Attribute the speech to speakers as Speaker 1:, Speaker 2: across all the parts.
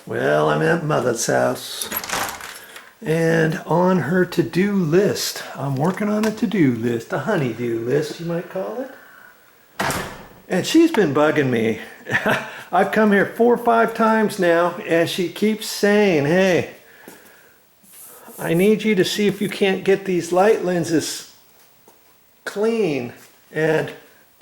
Speaker 1: Well, I'm at Motha's house, and on her to-do list, I'm working on a to-do list, a honey-do list, you might call it. And she's been bugging me. I've come here 4 or 5 times now, and she keeps saying, hey, I need you to see if you can't get these light lenses clean. And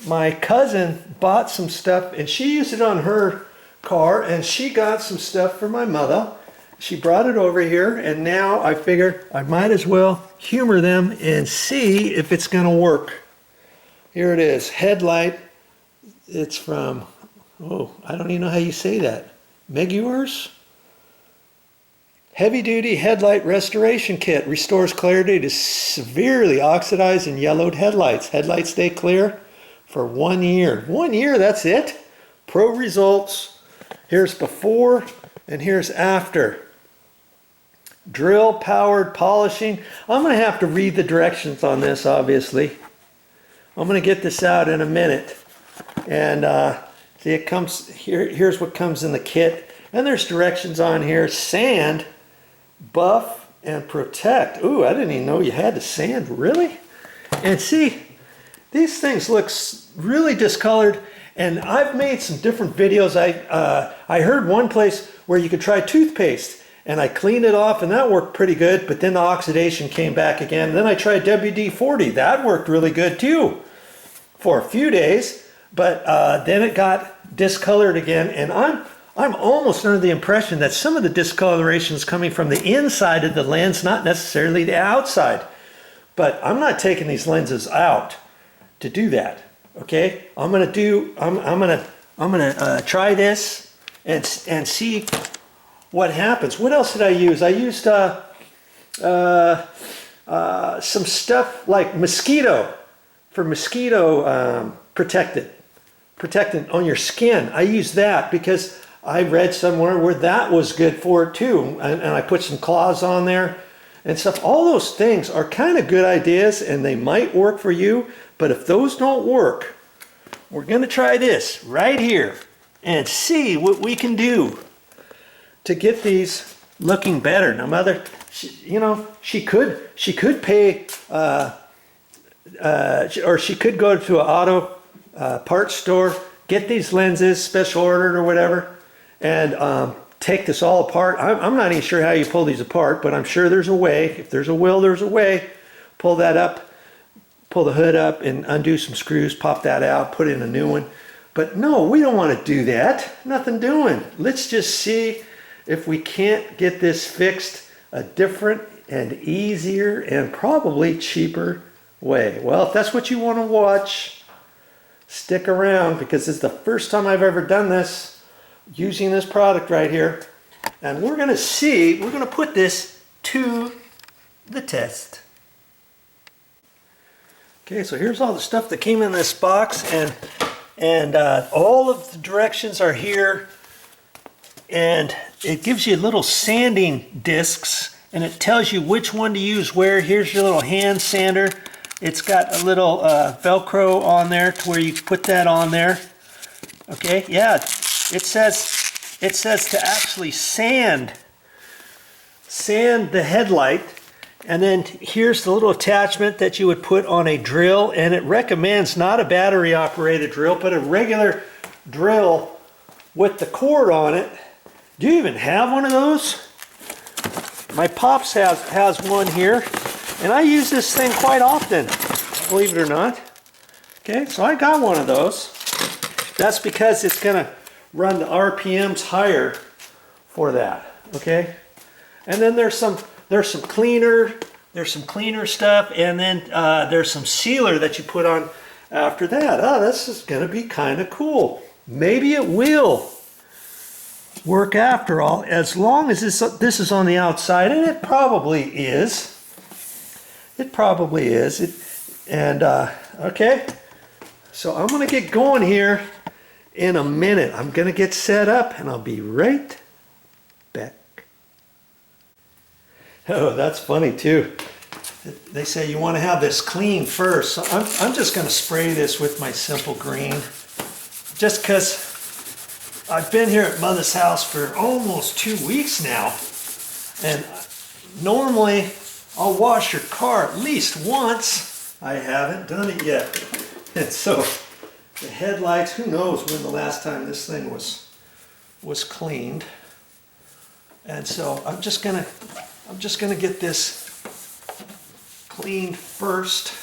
Speaker 1: my cousin bought some stuff, and she used it on her car, and she got some stuff for my mother. She brought it over here, and now I figured I might as well humor them and see if it's going to work. Here it is, Headlight. It's from, oh, I don't even know how you say that. Meguiars? Heavy duty headlight restoration kit restores clarity to severely oxidized and yellowed headlights. Headlights stay clear for 1 year. 1 year, that's it? Pro results. Here's before and here's after. Drill powered polishing. I'm going to have to read the directions on this, obviously. I'm going to get this out in a minute. And see, it comes here. Here's what comes in the kit. And there's directions on here. Sand, buff, and protect. Ooh, I didn't even know you had to sand, really? And see, these things look really discolored. And I've made some different videos. I heard one place where you could try toothpaste, and I cleaned it off, and that worked pretty good. But then the oxidation came back again. And then I tried WD-40. That worked really good too for a few days. But then it got discolored again, and I'm almost under the impression that some of the discoloration is coming from the inside of the lens, not necessarily the outside. But I'm not taking these lenses out to do that. Okay, I'm gonna try this and see what happens. What else did I use? I used some stuff like mosquito for mosquito protectant on your skin. I use that because I read somewhere where that was good for it too. And I put some claws on there and stuff. All those things are kind of good ideas, and they might work for you. But if those don't work, we're going to try this right here and see what we can do to get these looking better. Now, Mother, she could pay, or she could go to an auto parts store, get these lenses special ordered or whatever, and take this all apart. I'm not even sure how you pull these apart, but I'm sure there's a way. If there's a will, there's a way. Pull that up, pull the hood up, and undo some screws, pop that out, put in a new one. But no, we don't want to do that. Nothing doing. Let's just see if we can't get this fixed a different and easier and probably cheaper way. Well, if that's what you want to watch, stick around, because it's the first time I've ever done this using this product right here. And we're going to put this to the test. Okay, so here's all the stuff that came in this box, and all of the directions are here, and it gives you little sanding discs, and it tells you which one to use where. Here's your little hand sander. It's got a little Velcro on there to where you put that on there. Okay, yeah, it says to actually sand the headlight. And then here's the little attachment that you would put on a drill, and it recommends not a battery operated drill, but a regular drill with the cord on it. Do you even have one of those? My Pops has one here, and I use this thing quite often, believe it or not. Okay, so I got one of those. That's because it's gonna run the RPMs higher for that, okay? And then there's some cleaner stuff, and then there's some sealer that you put on after that. Oh, this is going to be kind of cool. Maybe it will work after all, as long as this is on the outside, and it probably is. It probably is. Okay, so I'm going to get going here in a minute. I'm going to get set up, and I'll be right back. Oh, that's funny too. They say you want to have this clean first. So I'm just going to spray this with my simple green, just because I've been here at Motha's house for almost 2 weeks now, and normally I'll wash her car at least once. I haven't done it yet. And so the headlights, who knows when the last time this thing was cleaned. And so I'm just gonna get this cleaned first.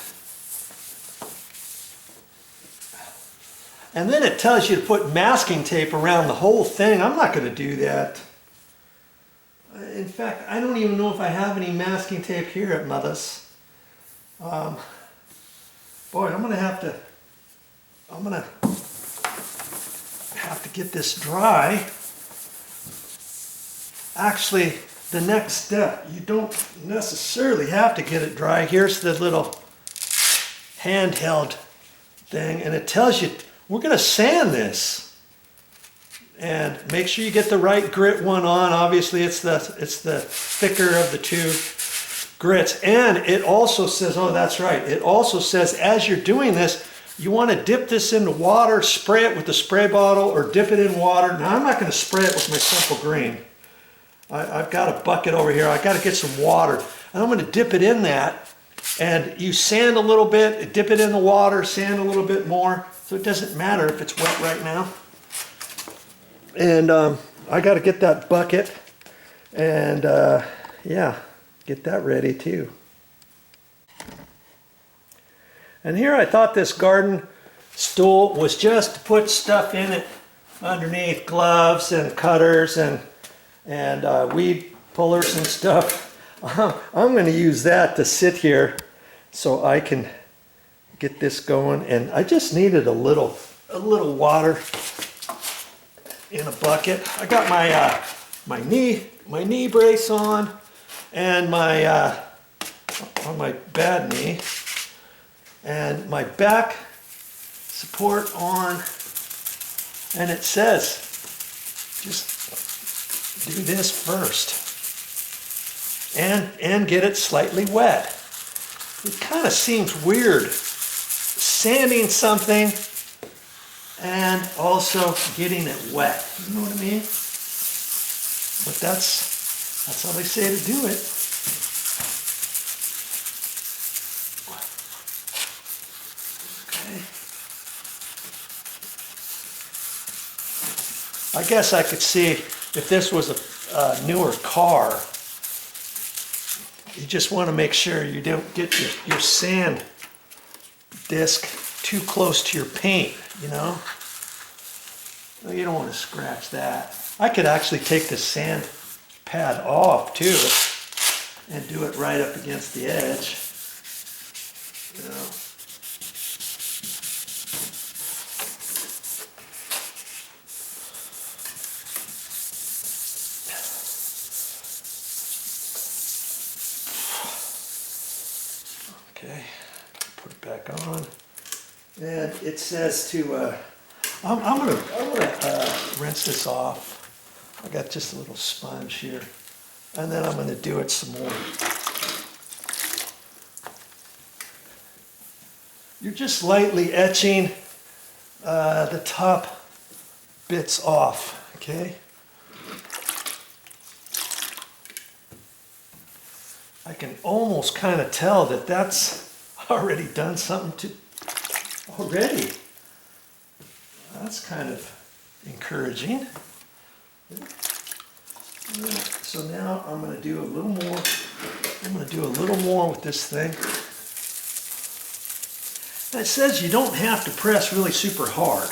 Speaker 1: And then it tells you to put masking tape around the whole thing. I'm not going to do that. In fact, I don't even know if I have any masking tape here at Motha's. Boy, I'm going to have to get this dry. Actually, the next step, you don't necessarily have to get it dry. Here's the little handheld thing, and it tells you we're going to sand this, and make sure you get the right grit one on. Obviously, it's the thicker of the two grits. And it also says, oh, that's right. It also says as you're doing this, you want to dip this into water, spray it with the spray bottle, or dip it in water. Now, I'm not going to spray it with my simple green. I've got a bucket over here. I've got to get some water, and I'm going to dip it in that. And you sand a little bit, dip it in the water, sand a little bit more. So it doesn't matter if it's wet right now. And I got to get that bucket and yeah, get that ready too. And here I thought this garden stool was just to put stuff in it underneath, gloves and cutters and weed pullers and stuff. I'm going to use that to sit here so I can get this going. And I just needed a little water in a bucket. I got my knee brace on, and my bad knee, and my back support on, and it says just do this first and get it slightly wet. It kind of seems weird sanding something and also getting it wet. You know what I mean? But that's how they say to do it. Okay. I guess I could see if this was a newer car. You just want to make sure you don't get your sand disc too close to your paint, you know? Well, you don't want to scratch that. I could actually take the sand pad off too and do it right up against the edge. You know? Okay, put it back on, and it says to. I'm gonna rinse this off. I got just a little sponge here, and then I'm gonna do it some more. You're just lightly etching the top bits off. Okay. I can almost kind of tell that that's already done something already. That's kind of encouraging. So now I'm going to do a little more. I'm going to do a little more with this thing. And it says you don't have to press really super hard.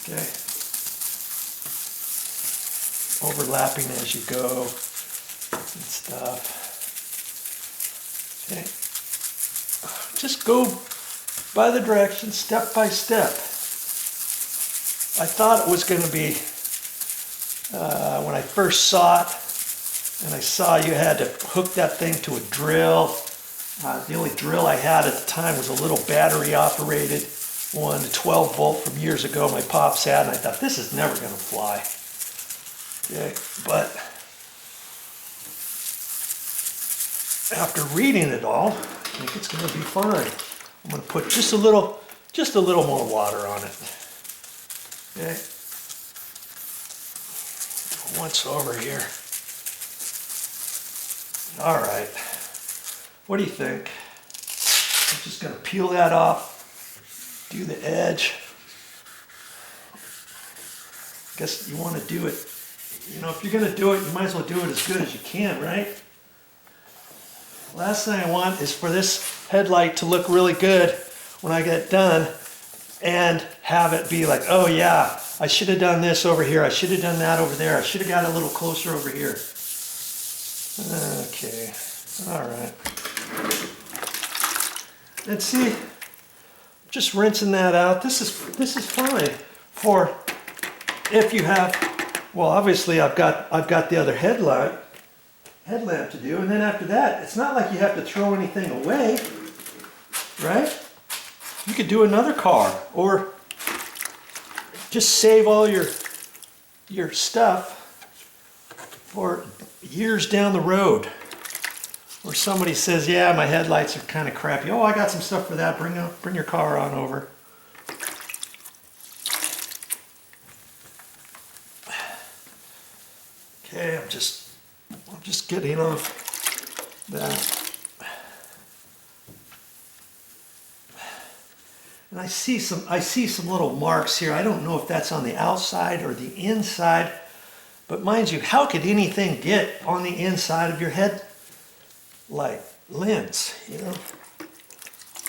Speaker 1: Okay. Overlapping as you go and stuff. Okay. Just go by the directions, step by step. I thought it was going to be, when I first saw it, and I saw you had to hook that thing to a drill. The only drill I had at the time was a little battery operated one, a 12 volt from years ago my pops had, and I thought this is never going to fly. Okay, but after reading it all, I think it's going to be fine. I'm going to put just a little more water on it. Okay. once over here. All right. What do you think? I'm just going to peel that off, do the edge. I guess you want to do it, you know, if you're going to do it, you might as well do it as good as you can, right? Last thing I want is for this headlight to look really good when I get done and have it be like, oh yeah, I should have done this over here, I should have done that over there, I should have got a little closer over here. Okay, all right. And see, just rinsing that out. This is fine for if you have, well, obviously I've got the other headlamp to do, and then after that, it's not like you have to throw anything away, right? You could do another car, or just save all your stuff for years down the road. Or somebody says, yeah, my headlights are kind of crappy. Oh, I got some stuff for that. Bring your car on over. Okay, I'm just getting off that. And I see some little marks here. I don't know if that's on the outside or the inside, but mind you, how could anything get on the inside of your headlight lens, you know?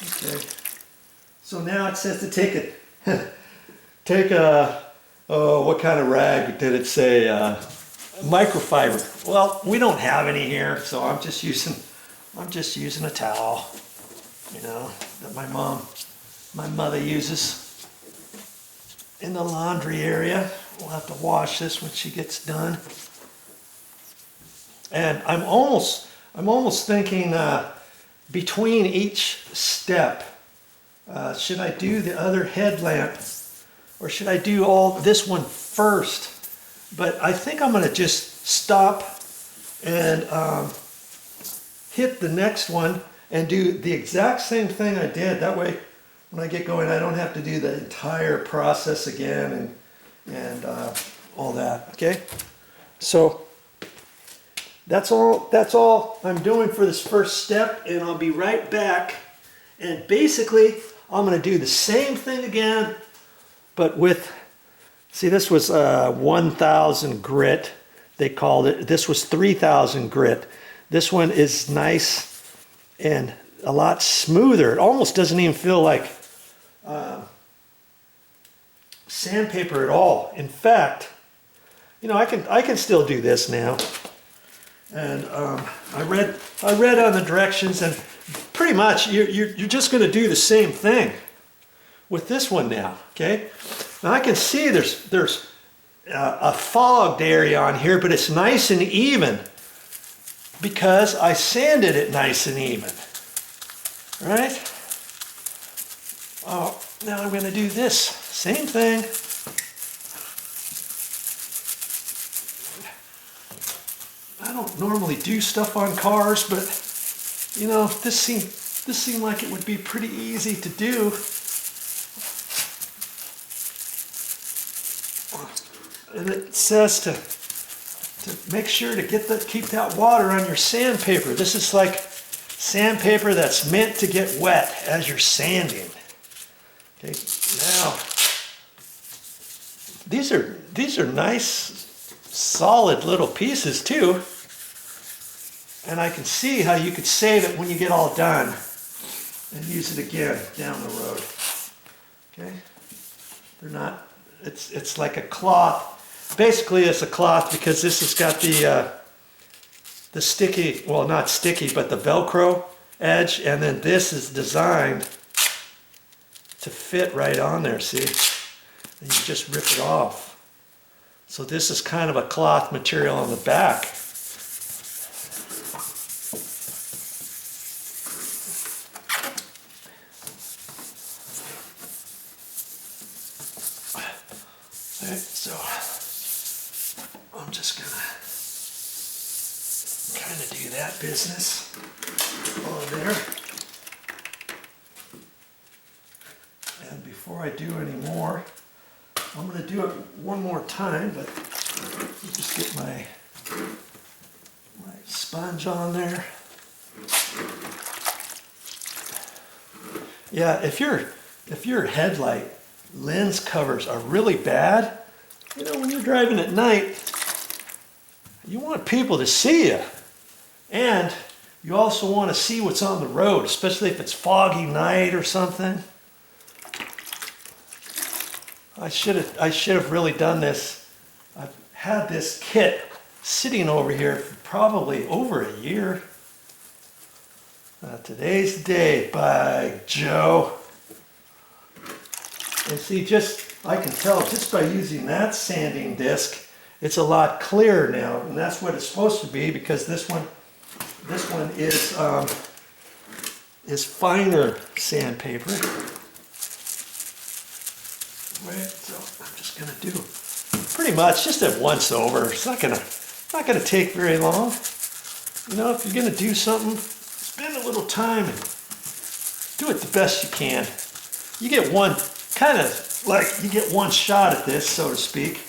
Speaker 1: Okay. So now it says to take what kind of rag did it say? Microfiber. Well, we don't have any here, so I'm just using a towel, you know, that my mother uses in the laundry area. We'll have to wash this when she gets done. And I'm almost thinking between each step, should I do the other headlamp or should I do this one first? But I think I'm going to just stop and hit the next one and do the exact same thing I did. That way, when I get going, I don't have to do the entire process again and all that. Okay, so that's all I'm doing for this first step, and I'll be right back. And basically, I'm going to do the same thing again, but with, see, this was 1,000 grit, they called it. This was 3,000 grit. This one is nice and a lot smoother. It almost doesn't even feel like sandpaper at all. In fact, you know, I can still do this now. And I read on the directions, and pretty much you're just going to do the same thing with this one now. Okay. Now I can see there's a fogged area on here, but it's nice and even because I sanded it nice and even. Right? Oh, now I'm going to do this same thing. I don't normally do stuff on cars, but you know, this seemed like it would be pretty easy to do. And it says to make sure to keep that water on your sandpaper. This is like sandpaper that's meant to get wet as you're sanding. Okay, now these are nice, solid little pieces too. And I can see how you could save it when you get all done and use it again down the road. Okay, they're not. It's like a cloth. Basically, it's a cloth because this has got the sticky, well, not sticky, but the Velcro edge, and then this is designed to fit right on there, see? And you just rip it off. So this is kind of a cloth material on the back. Alright, so I'm just gonna kind of do that business on there. And before I do any more, I'm going to do it one more time, but Just get my sponge on there. Yeah, if your headlight lens covers are really bad, you know, when you're driving at night, you want people to see you. And you also want to see what's on the road, especially if it's foggy night or something. I should have really done this. I've had this kit sitting over here for probably over a year. Today's the day by Joe. And see, I can tell just by using that sanding disc, it's a lot clearer now, and that's what it's supposed to be, because this one is finer sandpaper. Right, so I'm just gonna do pretty much just a once over. It's not gonna take very long. You know, if you're gonna do something, spend a little time and do it the best you can. You get one shot at this, so to speak.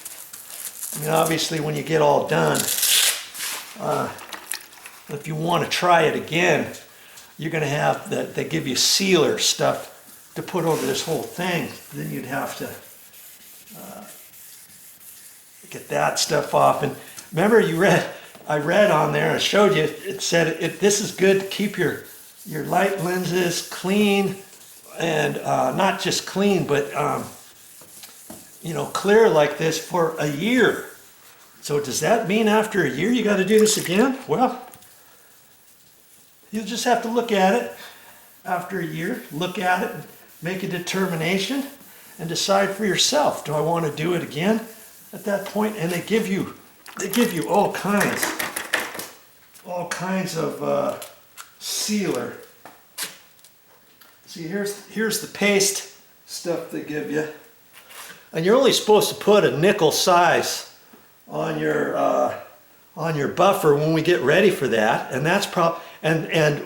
Speaker 1: I mean, obviously, when you get all done, if you want to try it again, you're going to have they give you sealer stuff to put over this whole thing. Then you'd have to get that stuff off. And remember, I read on there, I showed you, it said this is good to keep your light lenses clean, and not just clean, but you know, clear like this for a year. So does that mean after a year you got to do this again? Well, you'll just have to look at it after a year, look at it, and make a determination, and decide for yourself, do I want to do it again at that point? And they give you all kinds of sealer. See, here's the paste stuff they give you, and you're only supposed to put a nickel size on your buffer when we get ready for that, and that's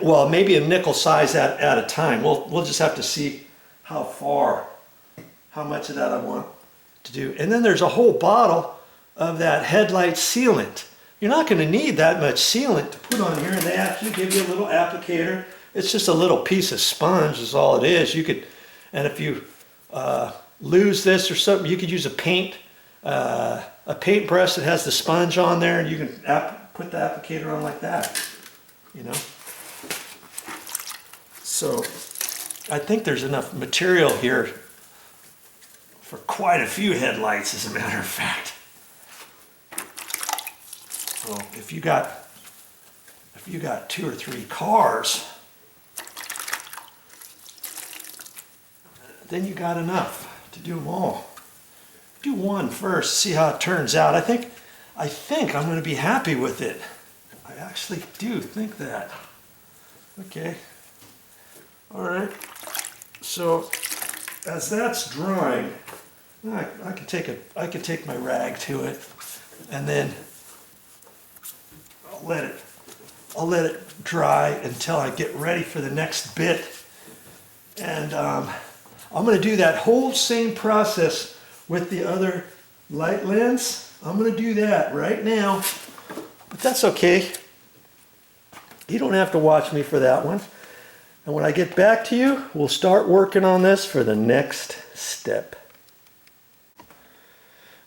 Speaker 1: well, maybe a nickel size at a time. We'll just have to see how much of that I want to do. And then there's a whole bottle of that headlight sealant. You're not going to need that much sealant to put on here, and they actually give you a little applicator. It's just a little piece of sponge is all it is. You could, and if you lose this or something, you could use a paintbrush that has the sponge on there, and you can put the applicator on like that, you know. So I think there's enough material here for quite a few headlights, as a matter of fact. So if you got 2 or 3 cars, then you got enough to do them all. Do one first, see how it turns out. I think I'm going to be happy with it. I actually do think that. Okay. All right. So as that's drying, I can take my rag to it, and then I'll let it dry until I get ready for the next bit. And I'm going to do that whole same process with the other light lens. I'm going to do that right now, but that's okay. You don't have to watch me for that one. And when I get back to you, we'll start working on this for the next step.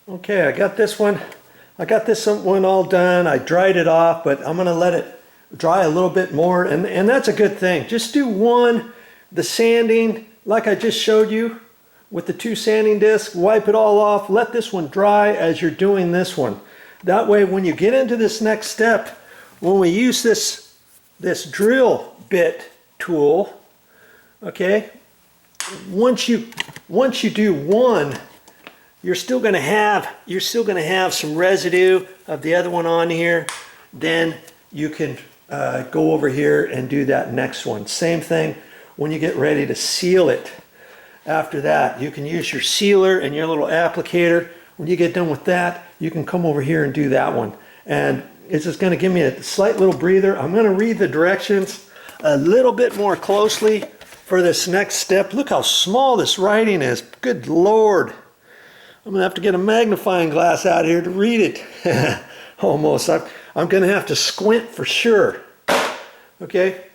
Speaker 1: Okay, I got this one all done. I dried it off, but I'm going to let it dry a little bit more, and that's a good thing. Just do one, the sanding, like I just showed you with the 2 sanding discs, wipe it all off, let this one dry as you're doing this one. That way, when you get into this next step, when we use this drill bit tool, okay, once you do one, you're still going to have some residue of the other one on here. Then you can go over here and do that next one. Same thing when you get ready to seal it. After that, you can use your sealer and your little applicator. When you get done with that, you can come over here and do that one. And it's just going to give me a slight little breather. I'm going to read the directions a little bit more closely for this next step. Look how small this writing is. Good Lord. I'm going to have to get a magnifying glass out here to read it. Almost. I'm going to have to squint for sure. Okay.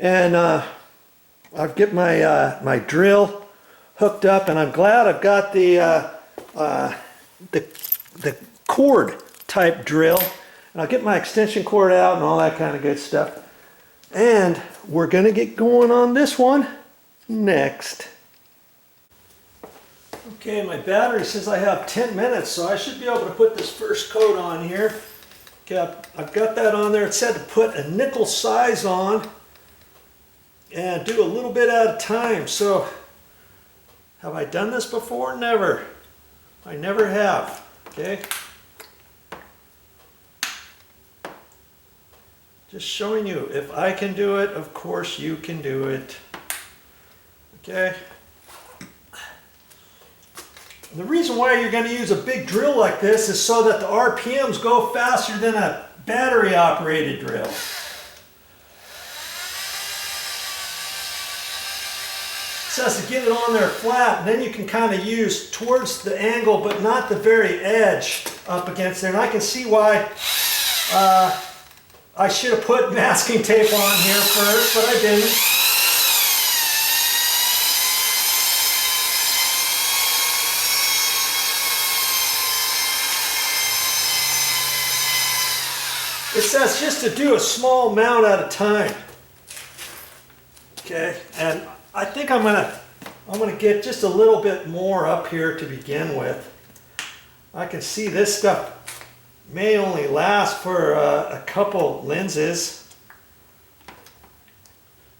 Speaker 1: And I've got my drill hooked up, and I'm glad I've got the cord type drill. And I'll get my extension cord out and all that kind of good stuff. And we're going to get going on this one next. Okay, my battery says I have 10 minutes, so I should be able to put this first coat on here. Okay, I've got that on there. It said to put a nickel size on and do a little bit at a time. So, have I done this before? Never. I never have. Okay. Just showing you, if I can do it, of course you can do it. Okay. And the reason why you're going to use a big drill like this is so that the RPMs go faster than a battery operated drill. It says to get it on there flat, and then you can kind of use towards the angle but not the very edge up against there. And I can see why I should have put masking tape on here first, but I didn't. It says just to do a small amount at a time. Okay, and I think I'm gonna get just a little bit more up here to begin with. I can see this stuff may only last for a couple lenses.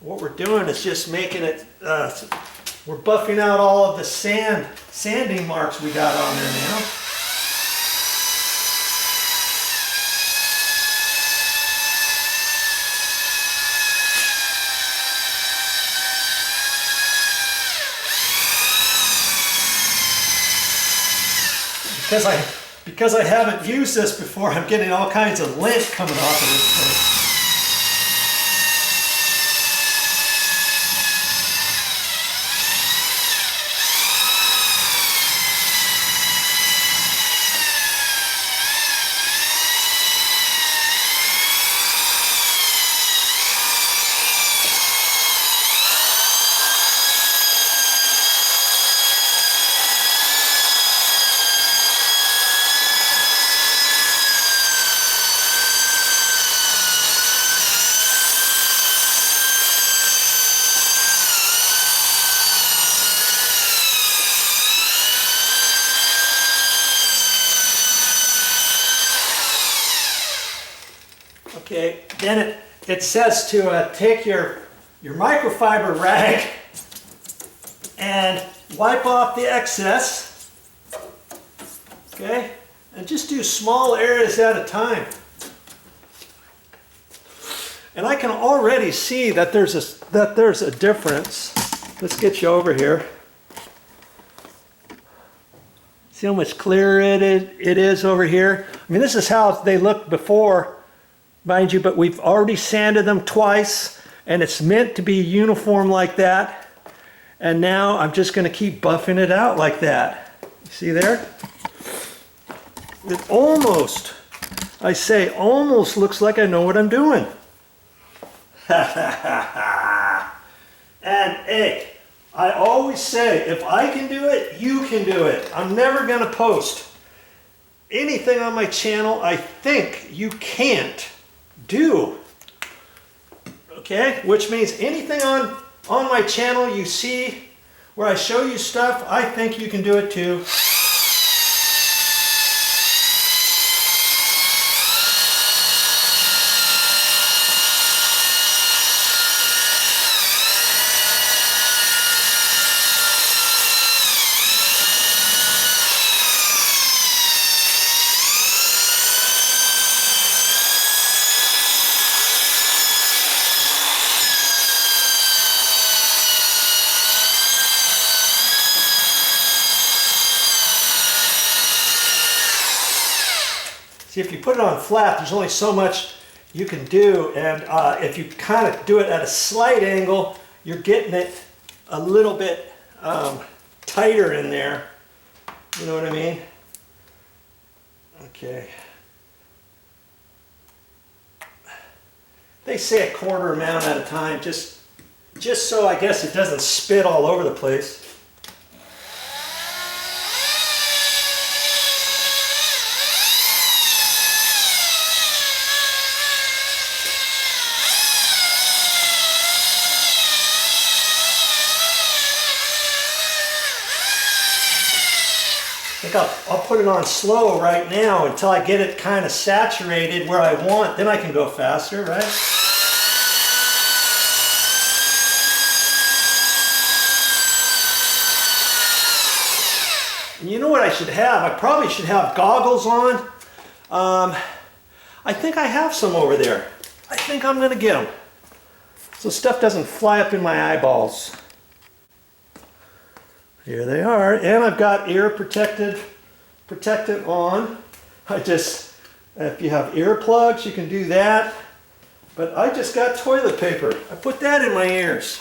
Speaker 1: What we're doing is just making it, we're buffing out all of the sanding marks we got on there now. Because I haven't used this before, I'm getting all kinds of lint coming off of this thing. Okay, then it says to take your microfiber rag and wipe off the excess, okay, and just do small areas at a time. And I can already see that there's a difference. Let's get you over here. See how much clearer it is over here? I mean, this is how they looked before, mind you, but we've already sanded them twice, and it's meant to be uniform like that. And now I'm just going to keep buffing it out like that. You see there? It almost, I say almost, looks like I know what I'm doing. And hey, I always say, if I can do it, you can do it. I'm never going to post anything on my channel I think you can't do. Okay? Which means anything on my channel you see where I show you stuff, I think you can do it too. See, if you put it on flat, there's only so much you can do, and if you kind of do it at a slight angle, you're getting it a little bit tighter in there. You know what I mean? Okay. They say a quarter amount at a time, just so I guess it doesn't spit all over the place. I think I'll put it on slow right now until I get it kind of saturated where I want. Then I can go faster, right? And you know what I should have? I probably should have goggles on. I think I have some over there. I think I'm gonna get them, so stuff doesn't fly up in my eyeballs. Here they are, and I've got ear protected on. If you have earplugs, you can do that. But I just got toilet paper. I put that in my ears.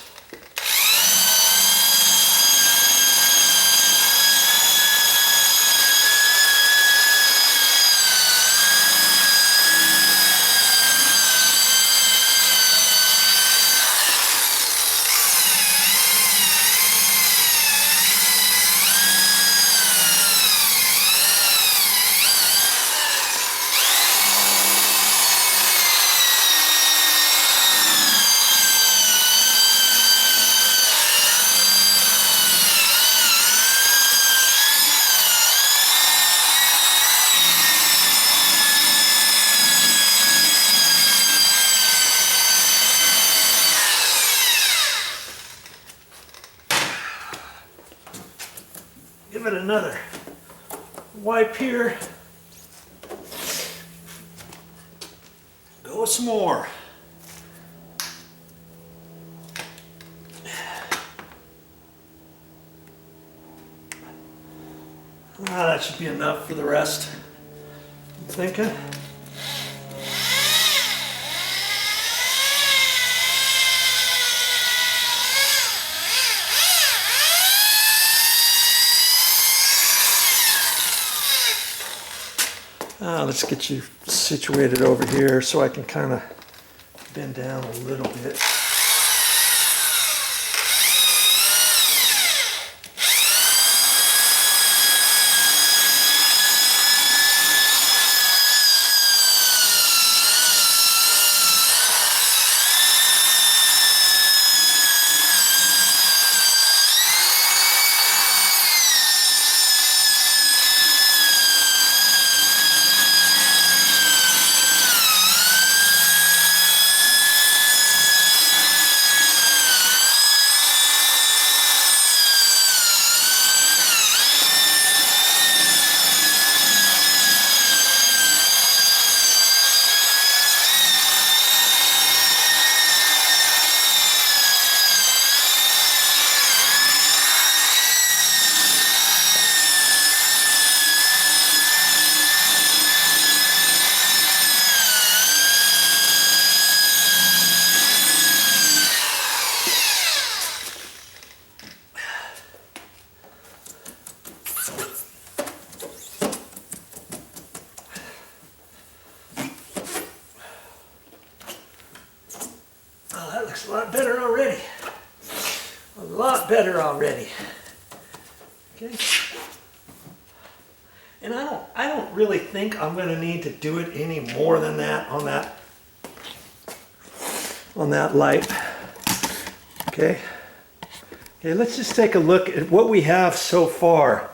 Speaker 1: Give it another wipe here. Go some more. That should be enough for the rest, I'm thinking. Let's get you situated over here so I can kind of bend down a little bit. Looks a lot better already. A lot better already. Okay. And I don't really think I'm going to need to do it any more than that on that light. Okay. Okay, let's just take a look at what we have so far.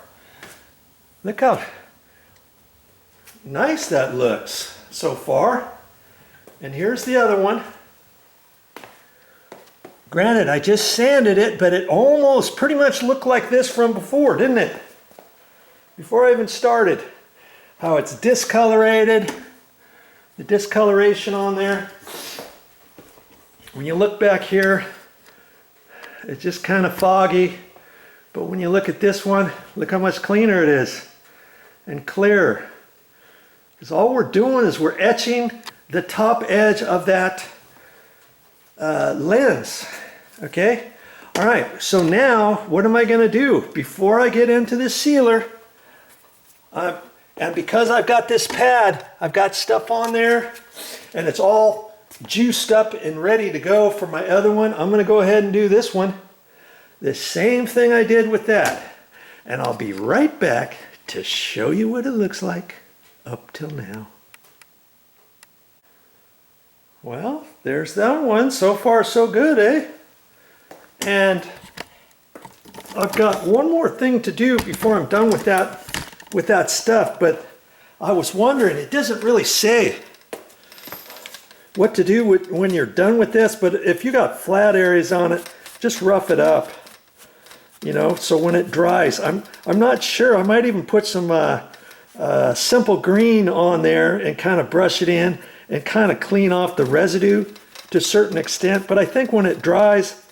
Speaker 1: Look how nice that looks so far. And here's the other one. Granted, I just sanded it, but it almost pretty much looked like this from before, didn't it? Before I even started. How it's discolorated, the discoloration on there. When you look back here, it's just kind of foggy. But when you look at this one, look how much cleaner it is and clearer. Because all we're doing is we're etching the top edge of that lens. Okay? All right, so now what am I going to do? Before I get into this sealer, And because I've got this pad, I've got stuff on there, and it's all juiced up and ready to go for my other one. I'm going to go ahead and do this one. The same thing I did with that. And I'll be right back to show you what it looks like up till now. Well, there's that one. So far, so good, eh? And I've got one more thing to do before I'm done with that stuff, but I was wondering, it doesn't really say what to do when you're done with this, but if you got flat areas on it, just rough it up, you know, so when it dries. I'm not sure. I might even put some simple green on there and kind of brush it in and kind of clean off the residue to a certain extent. But I think when it dries,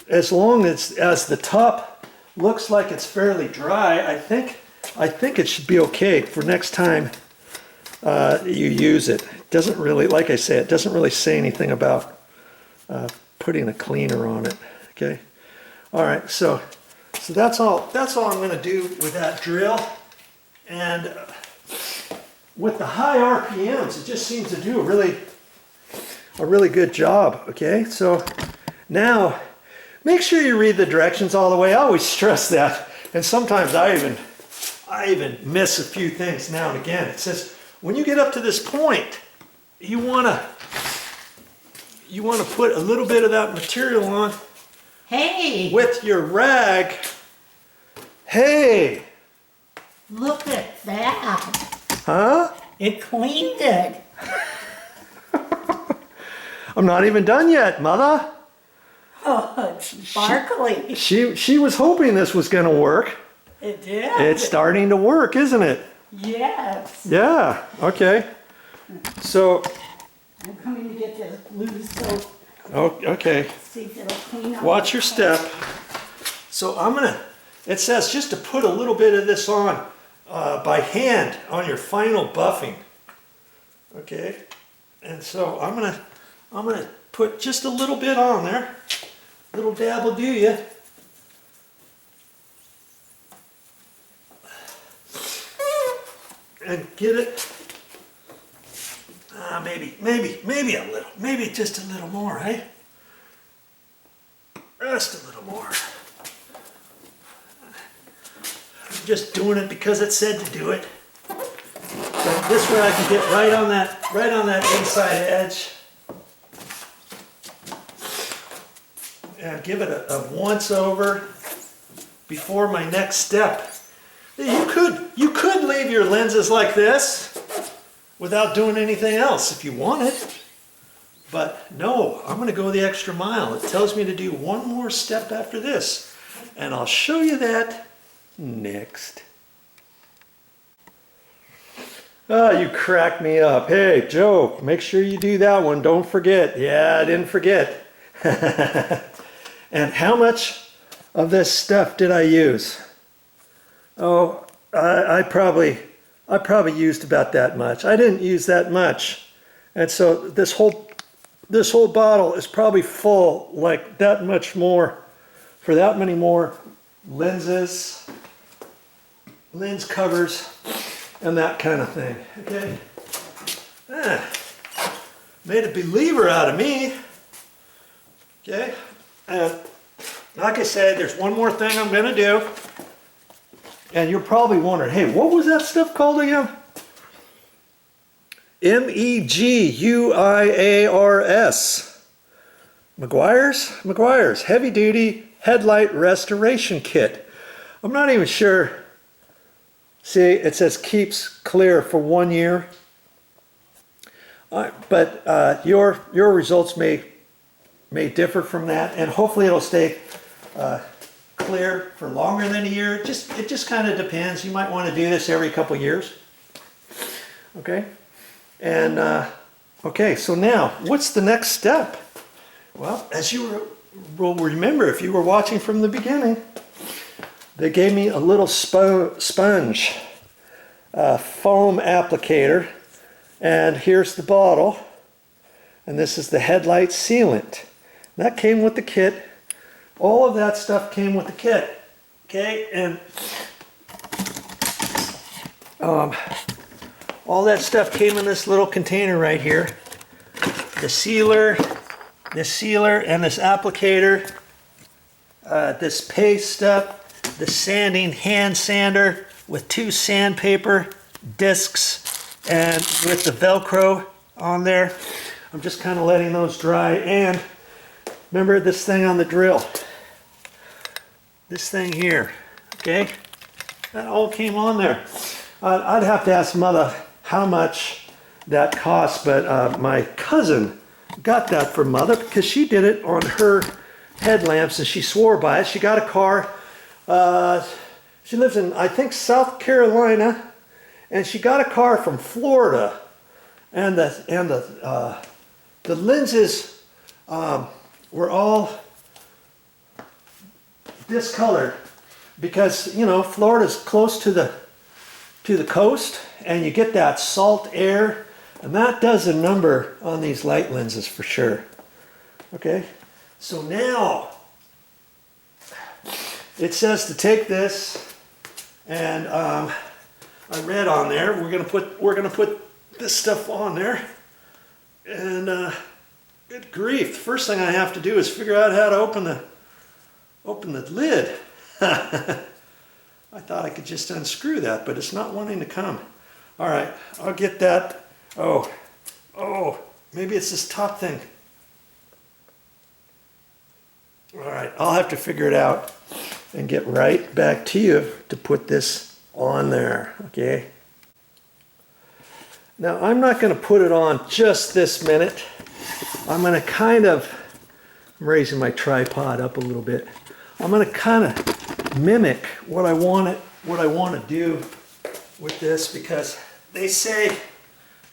Speaker 1: as long as the top looks like it's fairly dry, I think it should be okay for next time you use it. It doesn't really, like I say, it doesn't really say anything about putting a cleaner on it. Okay. All right. So that's all I'm going to do with that drill. And with the high RPMs, it just seems to do a really good job. Okay. So now, make sure you read the directions all the way. I always stress that, and sometimes I even miss a few things now and again. It says when you get up to this point, you want to put a little bit of that material on.
Speaker 2: Hey!
Speaker 1: With your rag. Hey!
Speaker 2: Look at that.
Speaker 1: Huh?
Speaker 2: It cleaned it.
Speaker 1: I'm not even done yet, Mother.
Speaker 2: Oh, it's sparkly.
Speaker 1: She was hoping this was going to work.
Speaker 2: It did.
Speaker 1: It's starting to work, isn't it?
Speaker 2: Yes.
Speaker 1: Yeah. Okay. So.
Speaker 2: I'm coming to get this blue soap.
Speaker 1: Oh, okay.
Speaker 2: See if it'll clean up.
Speaker 1: Watch your step. So it says just to put a little bit of this on by hand on your final buffing. Okay. And so I'm gonna put just a little bit on there. Little dab will do you. And get it. Maybe a little. Maybe just a little more, eh? Just a little more. I'm just doing it because it said to do it. So this way I can get right on that inside edge. And give it a once over before my next step. You could leave your lenses like this without doing anything else if you wanted. But no, I'm going to go the extra mile. It tells me to do one more step after this. And I'll show you that next. Ah, you cracked me up. Hey, Joe, make sure you do that one. Don't forget. Yeah, I didn't forget. And how much of this stuff did I use? Oh, I probably used about that much. I didn't use that much. And so this whole bottle is probably full, like that much more, for that many more lenses, lens covers, and that kind of thing. Okay? Made a believer out of me. Okay? And like I said, there's one more thing I'm going to do. And you're probably wondering, hey, what was that stuff called again? Meguiars. Meguiars. Heavy Duty Headlight Restoration Kit. I'm not even sure. See, it says keeps clear for 1 year. But your results may differ from that, and hopefully it'll stay clear for longer than a year. It just kind of depends. You might want to do this every couple years. Okay, and okay. So now, what's the next step? Well, as you will remember, if you were watching from the beginning, they gave me a little sponge foam applicator, and here's the bottle, and this is the headlight sealant. That came with the kit. All of that stuff came with the kit. Okay, and All that stuff came in this little container right here. The sealer, this sealer and this applicator, this paste stuff, the sanding hand sander with 2 sandpaper discs and with the Velcro on there. I'm just kind of letting those dry. And remember this thing on the drill, this thing here, okay? That all came on there. I'd have to ask Motha how much that cost, but my cousin got that for Motha because she did it on her headlamps and she swore by it. She got a car. She lives in, I think, South Carolina, and she got a car from Florida, and the lenses were all discolored because, you know, Florida's close to the coast, and you get that salt air, and that does a number on these light lenses for sure. Okay, so now it says to take this, and I read on there we're gonna put this stuff on there, and good grief, the first thing I have to do is figure out how to open the lid. I thought I could just unscrew that, but it's not wanting to come. All right, I'll get that. Oh, maybe it's this top thing. All right, I'll have to figure it out and get right back to you to put this on there, okay? Now, I'm not going to put it on just this minute. I'm going to I'm raising my tripod up a little bit. I'm going to kind of mimic what I want to do with this, because they say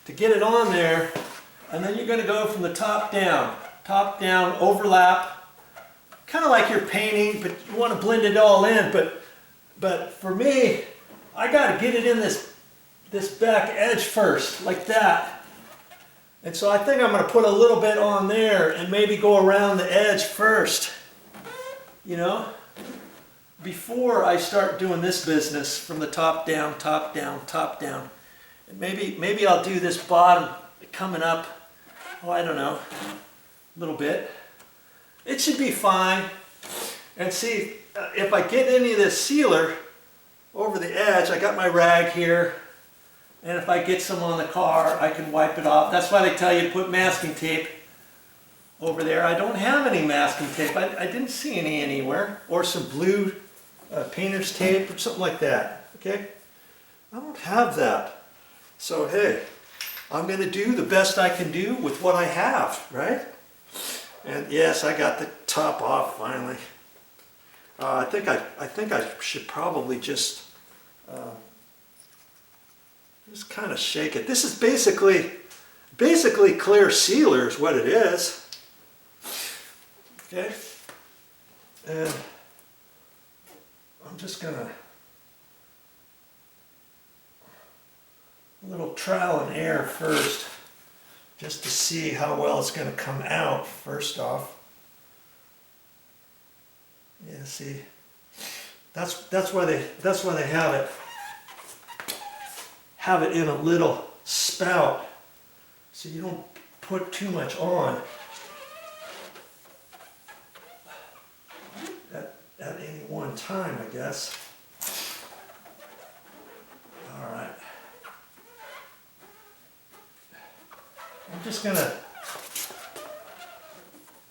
Speaker 1: to get it on there, and then you're going to go from the top down, overlap, kind of like you're painting, but you want to blend it all in. But for me, I got to get it in this back edge first, like that. And so I think I'm going to put a little bit on there and maybe go around the edge first, you know, before I start doing this business from the top down. And maybe I'll do this bottom coming up, oh, I don't know, a little bit. It should be fine. And see, if I get any of this sealer over the edge, I got my rag here, and if I get some on the car, I can wipe it off. That's why they tell you to put masking tape over there. I don't have any masking tape. I didn't see any anywhere. Or some blue painter's tape or something like that, okay? I don't have that. So, hey, I'm going to do the best I can do with what I have, right? And yes, I got the top off finally. I think I should probably just kind of shake it. This is basically clear sealer is what it is. Okay, and I'm just gonna a little trial and error first, just to see how well it's going to come out. First off, yeah, see, that's why they have it in a little spout, so you don't put too much on at any one time, I guess. All right. I'm just gonna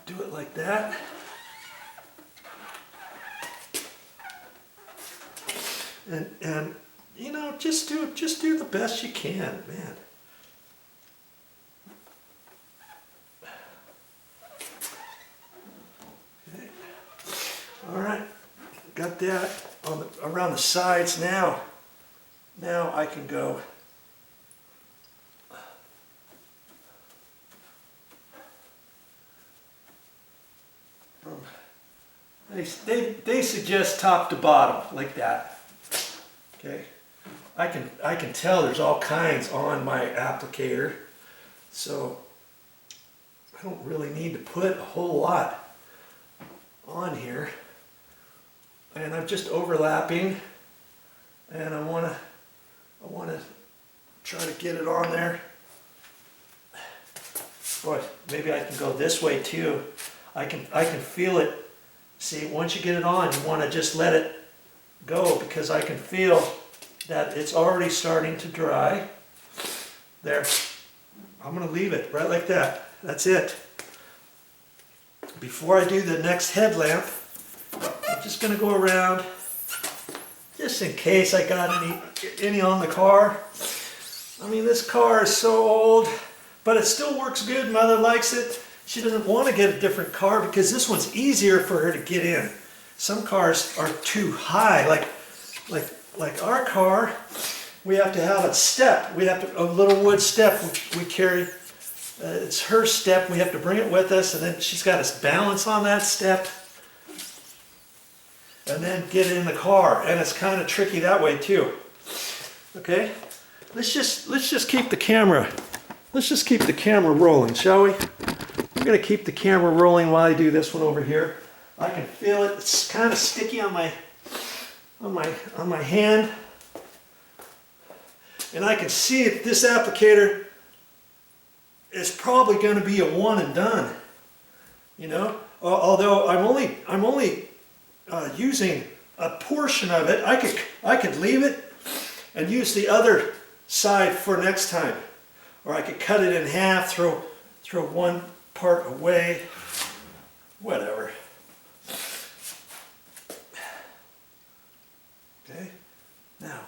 Speaker 1: do it like that. And you know, just do the best you can, man. Okay. All right, got that on around the sides now. Now I can go. They suggest top to bottom like that. Okay, I can tell there's all kinds on my applicator, so I don't really need to put a whole lot on here. And I'm just overlapping, and I want to I want to try to get it on there. Boy, maybe I can go this way too. I can feel it. See, once you get it on, you want to just let it go because I can feel that it's already starting to dry. There. I'm going to leave it right like that. That's it. Before I do the next headlamp, I'm just going to go around just in case I got any on the car. I mean, this car is so old, but it still works good. Mother likes it. She doesn't want to get a different car because this one's easier for her to get in. Some cars are too high, like our car. We have to have a step. We have a little wood step we carry. It's her step. We have to bring it with us, and then she's got to balance on that step, and then get in the car. And it's kind of tricky that way too. Okay, let's just keep the camera. Let's just keep the camera rolling, shall we? I'm going to keep the camera rolling while I do this one over here. I can feel it. It's kind of sticky on my hand. And I can see it, this applicator is probably going to be a one and done. You know, although I'm only using a portion of it. I could leave it and use the other side for next time, or I could cut it in half, throw one part away, whatever. Okay, now.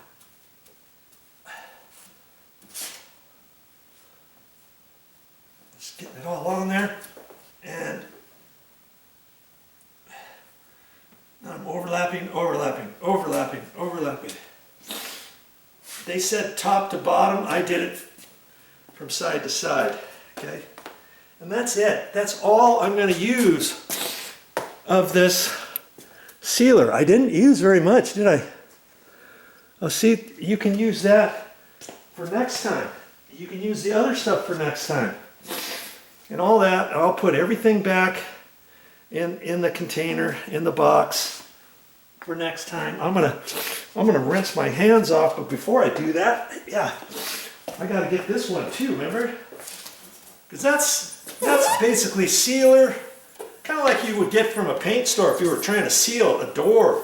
Speaker 1: Just getting it all on there, and I'm overlapping. They said top to bottom. I did it from side to side. Okay, and that's it. That's all I'm going to use of this sealer. I didn't use very much, did I? Oh, see, you can use that for next time. You can use the other stuff for next time. And all that, I'll put everything back in the container, in the box for next time. I'm gonna rinse my hands off, but before I do that, yeah, I gotta get this one too, remember? Because that's basically sealer, kind of like you would get from a paint store if you were trying to seal a door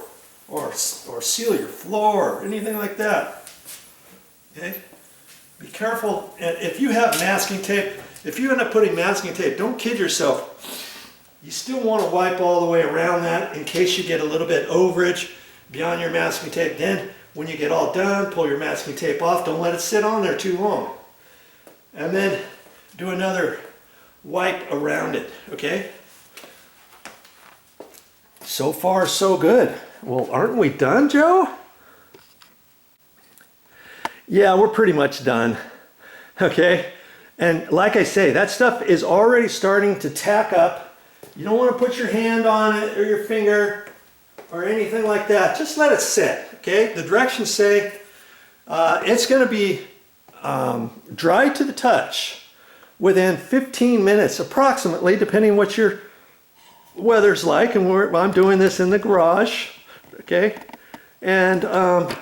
Speaker 1: or seal your floor or anything like that. Okay? Be careful, and if you have masking tape, if you end up putting masking tape, don't kid yourself. You still want to wipe all the way around that in case you get a little bit overage beyond your masking tape. Then when you get all done, pull your masking tape off. Don't let it sit on there too long. And then do another wipe around it, okay? So far, so good. Well, aren't we done, Joe? Yeah, we're pretty much done, okay? And like I say, that stuff is already starting to tack up. You don't want to put your hand on it or your finger or anything like that. Just let it sit, okay? The directions say it's going to be dry to the touch within 15 minutes approximately, depending what your weather's like. And I'm doing this in the garage, okay? And I'm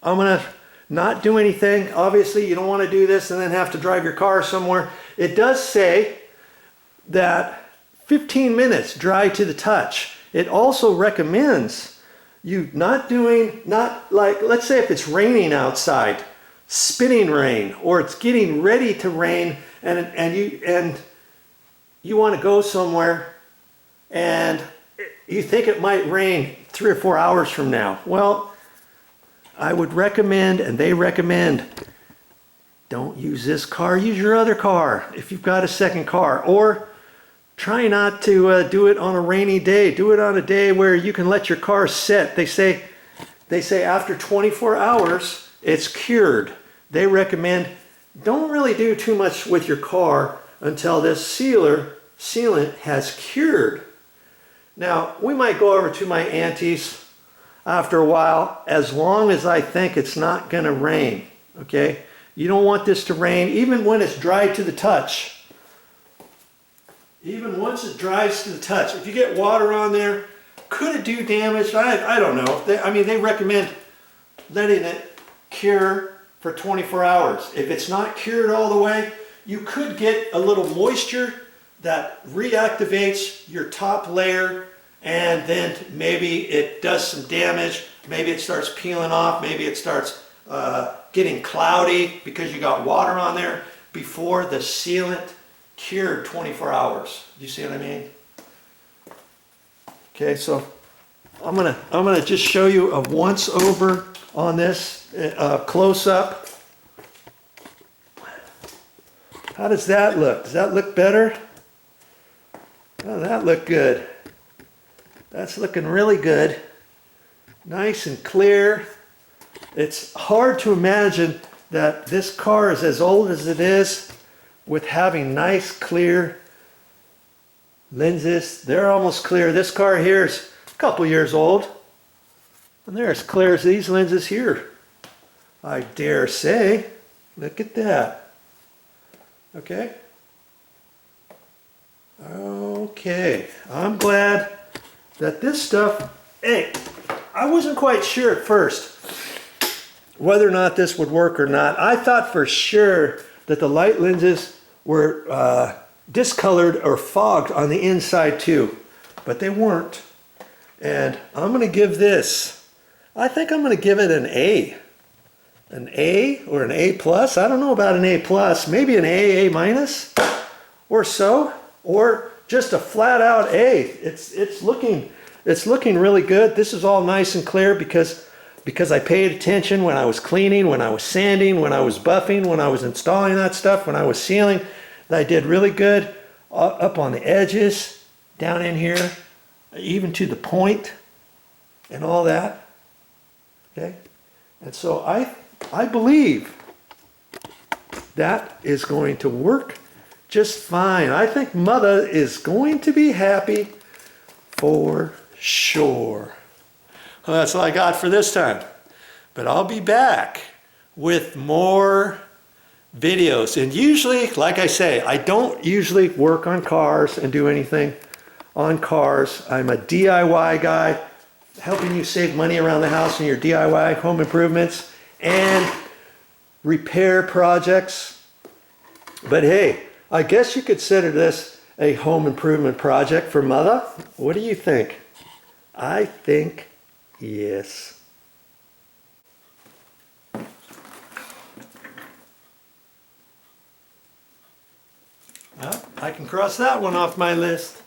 Speaker 1: going to not do anything. Obviously, you don't want to do this and then have to drive your car somewhere. It does say that 15 minutes dry to the touch. It also recommends you not like, let's say if it's raining outside, spitting rain, or it's getting ready to rain, and you want to go somewhere and you think it might rain 3 or 4 hours from now. Well, I would recommend, and they recommend, don't use this car, use your other car if you've got a second car. Or try not to do it on a rainy day. Do it on a day where you can let your car sit. They say after 24 hours, it's cured. They recommend don't really do too much with your car until this sealant has cured. Now, we might go over to my auntie's after a while, as long as I think it's not going to rain, okay? You don't want this to rain, even when it's dry to the touch. Even once it dries to the touch. If you get water on there, could it do damage? I don't know. They recommend letting it cure for 24 hours. If it's not cured all the way, you could get a little moisture that reactivates your top layer, and then maybe it does some damage. Maybe it starts peeling off. Maybe it starts getting cloudy because you got water on there before the sealant cured 24 hours. You see what I mean? Okay, so I'm gonna just show you a once over on this close up. How does that look? Does that look better? Oh, that looked good. That's looking really good. Nice and clear. It's hard to imagine that this car is as old as it is with having nice clear lenses. They're almost clear. This car here is a couple years old, and they're as clear as these lenses here, I dare say. Look at that. Okay. Okay, I'm glad that this stuff, hey, I wasn't quite sure at first whether or not this would work or not. I thought for sure that the light lenses were discolored or fogged on the inside too, but they weren't. And I'm going to give this, I think I'm going to give it an A. An A or an A plus. I don't know about an A plus, maybe an A minus or so, or just a flat out A. It's looking really good. This is all nice and clear because I paid attention when I was cleaning, when I was sanding, when I was buffing, when I was installing that stuff, when I was sealing. I did really good up on the edges, down in here, even to the point and all that. Okay? And so I believe that is going to work just fine. I think Motha is going to be happy for sure. Well, that's all I got for this time. But I'll be back with more videos. And usually, like I say, I don't usually work on cars and do anything on cars. I'm a DIY guy, helping you save money around the house in your DIY home improvements and repair projects. But hey, I guess you could consider this a home improvement project for Motha. What do you think? I think yes. Well, I can cross that one off my list.